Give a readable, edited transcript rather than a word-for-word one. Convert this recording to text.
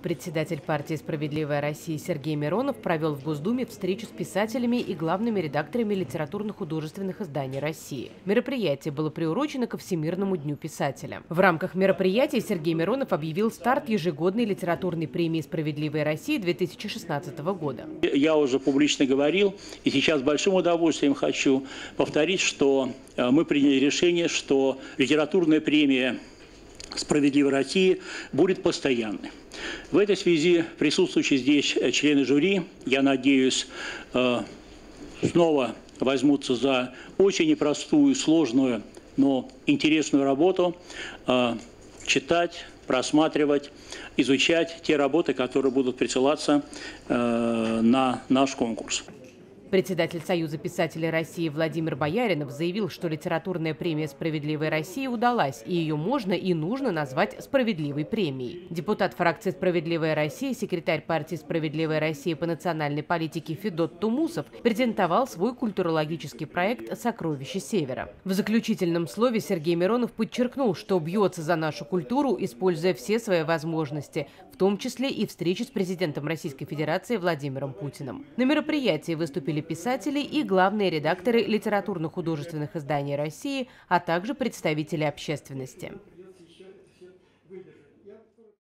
Председатель партии «Справедливая Россия» Сергей Миронов провел в Госдуме встречу с писателями и главными редакторами литературно-художественных изданий России. Мероприятие было приурочено ко Всемирному дню писателя. В рамках мероприятия Сергей Миронов объявил старт ежегодной литературной премии «Справедливая Россия» 2016 года. Я уже публично говорил, и сейчас с большим удовольствием хочу повторить, что мы приняли решение, что литературная премия «Справедливой России» будет постоянной. В этой связи присутствующие здесь члены жюри, я надеюсь, снова возьмутся за очень непростую, сложную, но интересную работу, читать, просматривать, изучать те работы, которые будут присылаться на наш конкурс. Председатель Союза писателей России Владимир Бояринов заявил, что литературная премия «Справедливая Россия» удалась, и ее можно и нужно назвать справедливой премией. Депутат фракции «Справедливая Россия», секретарь партии «Справедливая Россия» по национальной политике Федот Тумусов презентовал свой культурологический проект «Сокровища Севера». В заключительном слове Сергей Миронов подчеркнул, что бьется за нашу культуру, используя все свои возможности, в том числе и встречи с президентом Российской Федерации Владимиром Путиным. На мероприятии выступили писатели и главные редакторы литературно-художественных изданий России, а также представители общественности.